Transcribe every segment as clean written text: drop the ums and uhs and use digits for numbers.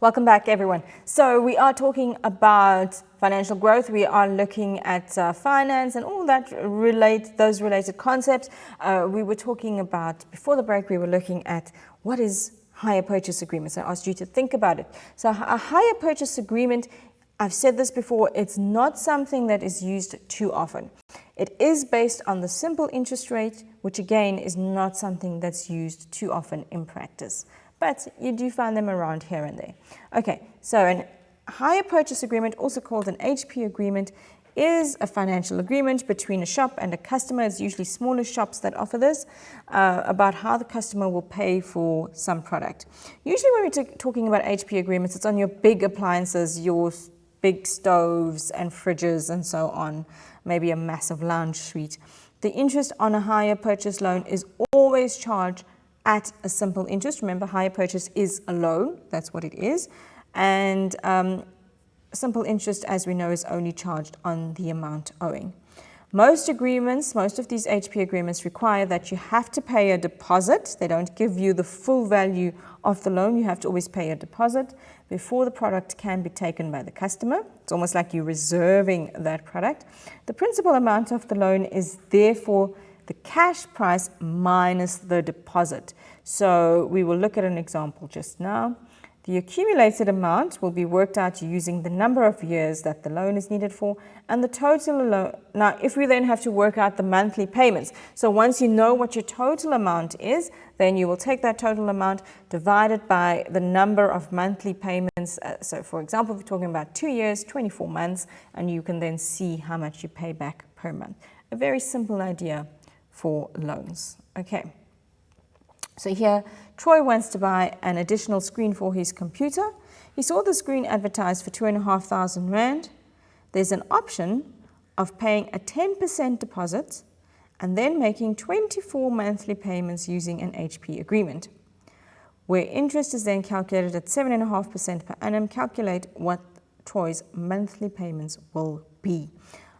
Welcome back, everyone. So we are talking about financial growth. We are looking at finance and all that those related concepts. We were talking about, before the break, we were looking at what is hire purchase agreements. I asked you to think about it. So a hire purchase agreement, I've said this before, it's not something that is used too often. It is based on the simple interest rate, which again is not something that's used too often in practice. But you do find them around here and there. Okay, so a hire purchase agreement, also called an HP agreement, is a financial agreement between a shop and a customer. It's usually smaller shops that offer this, about how the customer will pay for some product. Usually when we're talking about HP agreements, it's on your big appliances, your big stoves and fridges and so on, maybe a massive lounge suite. The interest on a hire purchase loan is always charged at a simple interest. Remember, hire purchase is a loan, that's what it is. And simple interest, as we know, is only charged on the amount owing. Most of these HP agreements require that you have to pay a deposit. They don't give you the full value of the loan. You have to always pay a deposit before the product can be taken by the customer. It's almost like you're reserving that product. The principal amount of the loan is therefore the cash price minus the deposit. So we will look at an example just now. The accumulated amount will be worked out using the number of years that the loan is needed for and the total loan. Now, if we then have to work out the monthly payments, so once you know what your total amount is, then you will take that total amount, divide it by the number of monthly payments. So for example, if we're talking about 2 years, 24 months, and you can then see how much you pay back per month. A very simple idea for loans. Okay, so here Troy wants to buy an additional screen for his computer. He saw the screen advertised for 2,500 Rand. There's an option of paying a 10% deposit and then making 24 monthly payments using an HP agreement, where interest is then calculated at 7.5% per annum. Calculate what Troy's monthly payments will be.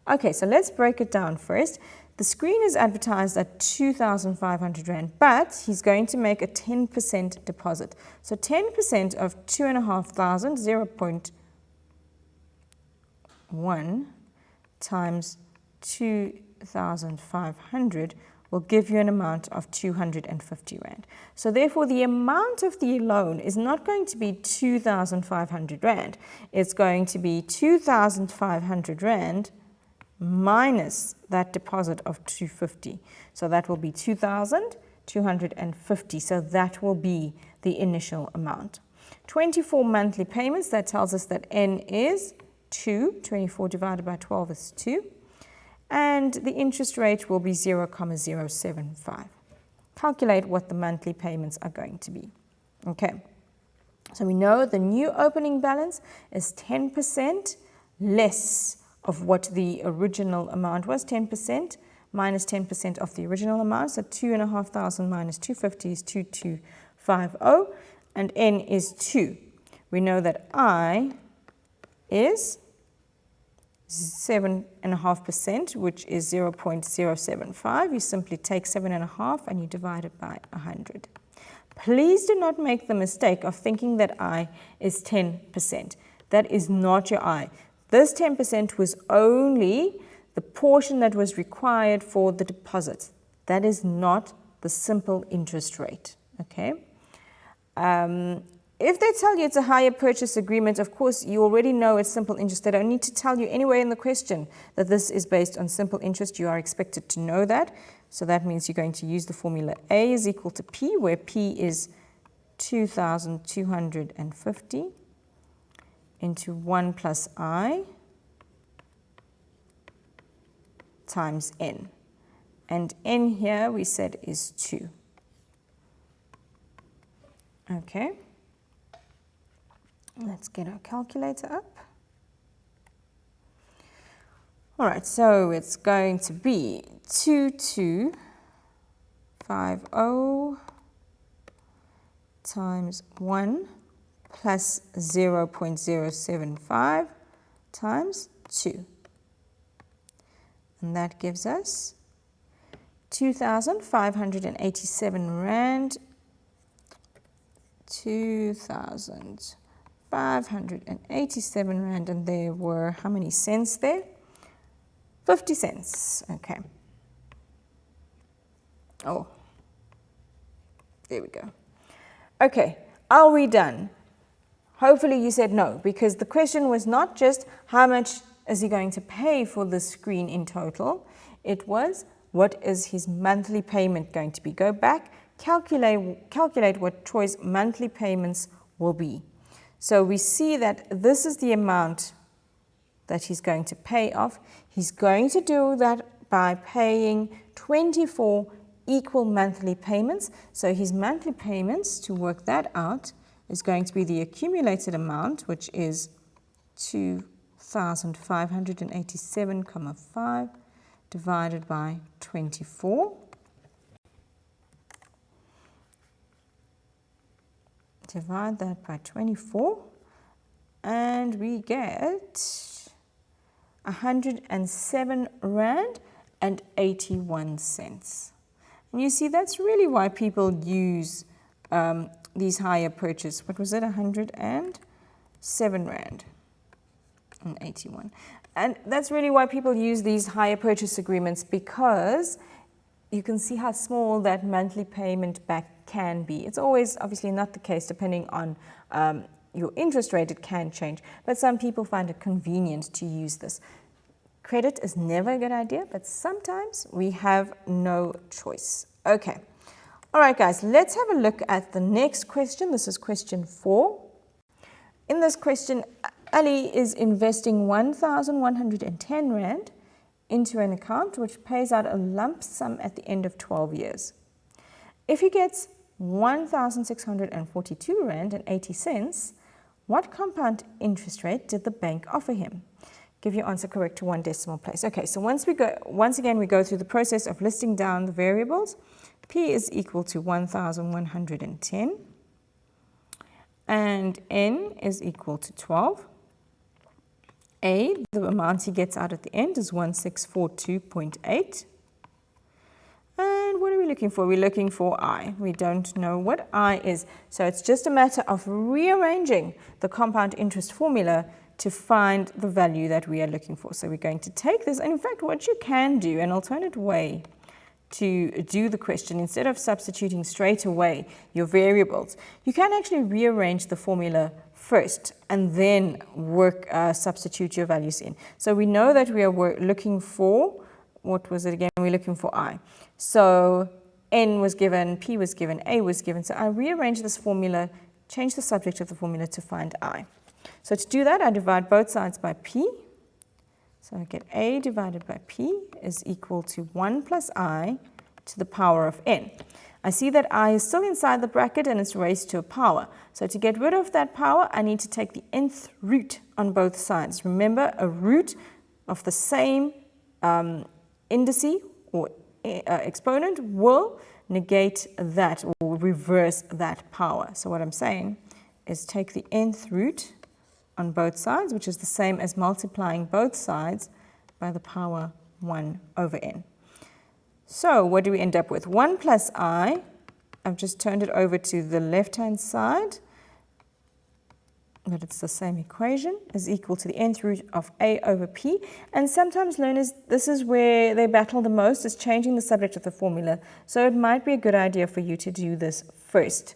Okay, so let's break it down first. The screen is advertised at 2,500 Rand, but he's going to make a 10% deposit. So 10% of 2,500, 0.1 times 2,500 will give you an amount of 250 Rand. So therefore, the amount of the loan is not going to be 2,500 Rand. It's going to be 2,500 Rand minus that deposit of 250. So that will be 2,250. So that will be the initial amount. 24 monthly payments, that tells us that N is 2. 24 divided by 12 is 2. And the interest rate will be 0,075. Calculate what the monthly payments are going to be. Okay. So we know the new opening balance is 10% less of what the original amount was. 10% minus 10% of the original amount. So 2,500 minus 250 is 2,250, and N is 2. We know that I is 7.5%, which is 0.075. You simply take 7.5 and you divide it by 100. Please do not make the mistake of thinking that I is 10%. That is not your I. This 10% was only the portion that was required for the deposit. That is not the simple interest rate, okay? If they tell you it's a hire purchase agreement, of course, you already know it's simple interest. They don't need to tell you anywhere in the question that this is based on simple interest. You are expected to know that. So that means you're going to use the formula A is equal to P, where P is 2,250 into 1 plus I times N. And N here we said is 2. Okay. Let's get our calculator up. All right, so it's going to be 2,250 times 1 plus 0.075 times 2. And that gives us 2,587 Rand, 2,587 587 Rand, and there were how many cents there? 50 cents. Okay. Oh, there we go. Okay, are we done? Hopefully you said no, because the question was not just how much is he going to pay for the screen in total. It was, what is his monthly payment going to be? Go back, calculate what Troy's monthly payments will be. So we see that this is the amount that he's going to pay off. He's going to do that by paying 24 equal monthly payments. So his monthly payments, to work that out, is going to be the accumulated amount, which is 2,587,5 divided by 24. Divide that by 24, and we get 107 Rand and 81 cents. And you see, that's really why people use these higher purchase. What was it? 107 Rand and 81. And that's really why people use these higher purchase agreements, because you can see how small that monthly payment back can be. It's always obviously not the case. Depending on your interest rate, it can change. But some people find it convenient to use this. Credit is never a good idea, but sometimes we have no choice. Okay. All right, guys, let's have a look at the next question. This is question 4. In this question, Ali is investing 1,110 Rand into an account which pays out a lump sum at the end of 12 years. If he gets 1,642 Rand and 80 cents, what compound interest rate did the bank offer him? Give your answer correct to one decimal place. Okay, so once again we go through the process of listing down the variables. P is equal to 1,110 and N is equal to 12. A, the amount he gets out at the end, is 1642.8. And what are we looking for? We're looking for I. We don't know what I is. So it's just a matter of rearranging the compound interest formula to find the value that we are looking for. So we're going to take this, and in fact what you can do, an alternate way to do the question, instead of substituting straight away your variables, you can actually rearrange the formula first and then substitute your values in. So we know that we are looking for, what was it again? We're looking for I. So N was given, P was given, A was given. So I rearrange this formula, change the subject of the formula to find I. So to do that, I divide both sides by P. So I get A divided by P is equal to 1 plus I to the power of N. I see that I is still inside the bracket and it's raised to a power. So to get rid of that power, I need to take the nth root on both sides. Remember, a root of the same indice or exponent will negate that or reverse that power. So what I'm saying is take the nth root on both sides, which is the same as multiplying both sides by the power 1 over n. So what do we end up with? 1 plus I, I've just turned it over to the left-hand side, but it's the same equation, is equal to the nth root of A over P. And sometimes learners, this is where they battle the most, is changing the subject of the formula. So it might be a good idea for you to do this first,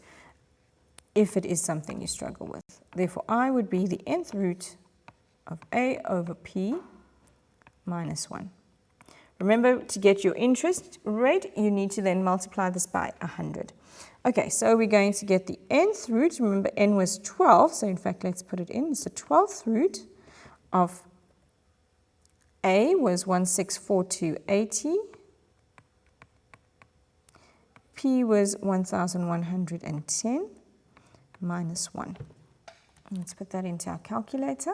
if it is something you struggle with. Therefore, I would be the nth root of A over P minus 1. Remember, to get your interest rate, you need to then multiply this by 100. Okay, so we're going to get the nth root. Remember, n was 12, so in fact, let's put it in. It's the 12th root of A was 1642.80. P was 1110 minus 1. Let's put that into our calculator.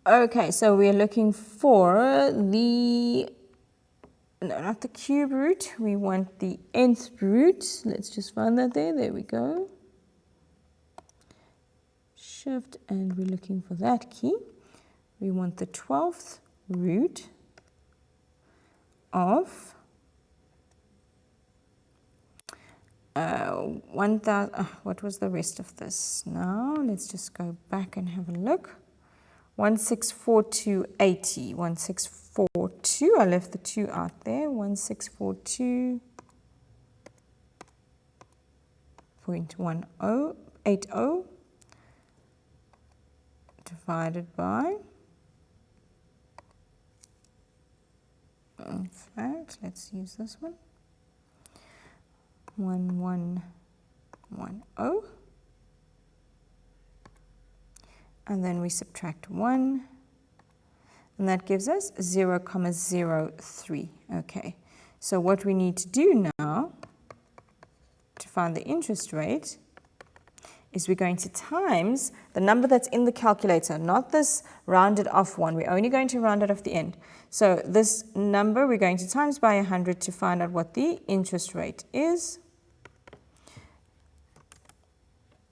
Okay, so we're looking for the, no, not the cube root. We want the nth root. Let's just find that there. There we go. Shift, and we're looking for that key. We want the 12th root of 1,000, what was the rest of this? Now, let's just go back and have a look. 1642.80, 1642, I left the 2 out there, 1642.80 divided by, in fact, let's use this one, 1110, and then we subtract 1, and that gives us 0,03. Okay, so what we need to do now to find the interest rate is we're going to times the number that's in the calculator, not this rounded off one. We're only going to round it off the end. So this number we're going to times by 100 to find out what the interest rate is.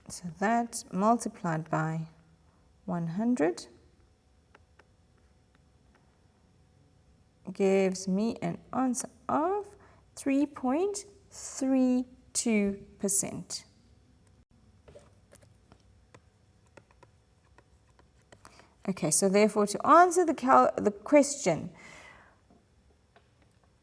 So that multiplied by 100 gives me an answer of 3.32%. Okay, so therefore to answer the question,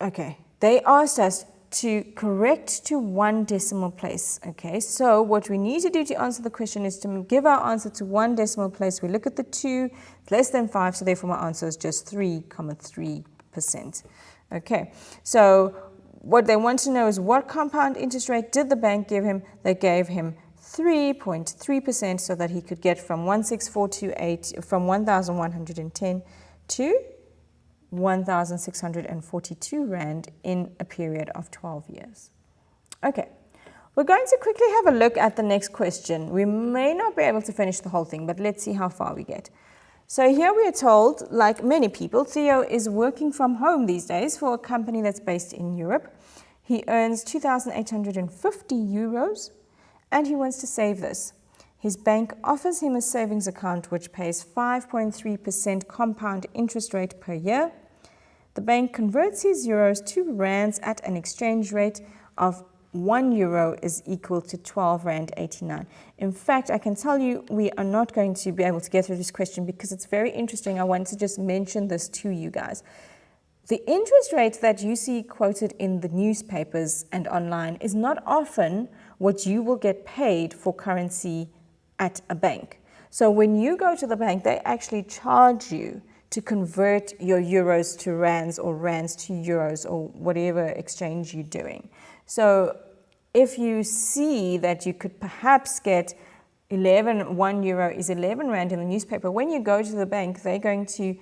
okay, they asked us to correct to 1 decimal place. Okay, so what we need to do to answer the question is to give our answer to 1 decimal place. We look at the 2, it's less than 5, so therefore my answer is just 3.3%. Okay, so what they want to know is what compound interest rate did the bank give him? They gave him 3.3%, so that he could get from 1642.80 from 1,110 to 1,642 Rand in a period of 12 years. Okay, we're going to quickly have a look at the next question. We may not be able to finish the whole thing, but let's see how far we get. So here we are told, like many people, Theo is working from home these days for a company that's based in Europe. He earns 2,850 euros and he wants to save this. His bank offers him a savings account which pays 5.3% compound interest rate per year. The bank converts his euros to rands at an exchange rate of 1 euro is equal to 12 Rand 89. In fact, I can tell you we are not going to be able to get through this question because it's very interesting. I want to just mention this to you guys. The interest rate that you see quoted in the newspapers and online is not often what you will get paid for currency at a bank. So when you go to the bank, they actually charge you to convert your euros to rands or rands to euros or whatever exchange you're doing. So if you see that you could perhaps get 1 euro is 11 Rand in the newspaper, when you go to the bank, they're going to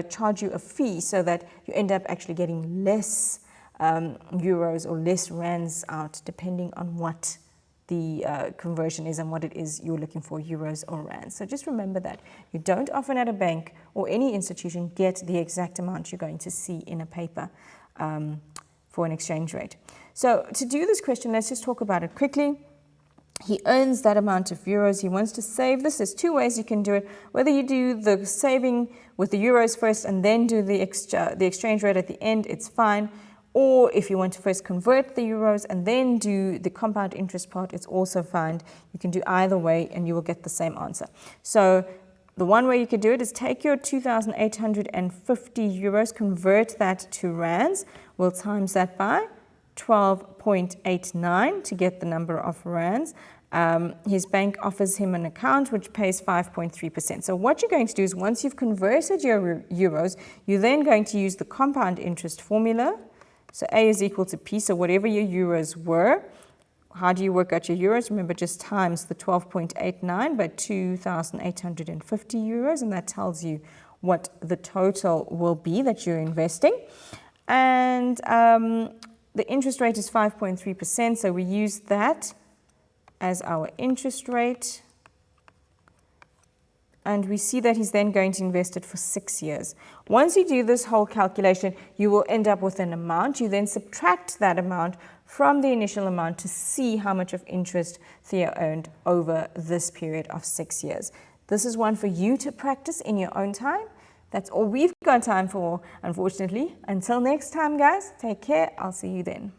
charge you a fee so that you end up actually getting less euros or less rands out, depending on what the conversion is and what it is you're looking for, euros or rands. So just remember that. You don't often at a bank or any institution get the exact amount you're going to see in a paper for an exchange rate. So to do this question, let's just talk about it quickly. He earns that amount of euros. He wants to save this. There's 2 ways you can do it. Whether you do the saving with the euros first and then do the exchange rate at the end, it's fine. Or if you want to first convert the euros and then do the compound interest part, it's also fine. You can do either way and you will get the same answer. So the one way you could do it is take your 2,850 euros, convert that to rands. We'll times that by 12.89 to get the number of rands. His bank offers him an account which pays 5.3%. So what you're going to do is once you've converted your euros, you're then going to use the compound interest formula. So A is equal to P, so whatever your euros were. How do you work out your euros? Remember, just times the 12.89 by 2,850 euros, and that tells you what the total will be that you're investing. And the interest rate is 5.3%, so we use that as our interest rate. And we see that he's then going to invest it for 6 years. Once you do this whole calculation, you will end up with an amount. You then subtract that amount from the initial amount to see how much of interest Theo earned over this period of 6 years. This is one for you to practice in your own time. That's all we've got time for, unfortunately. Until next time, guys, take care. I'll see you then.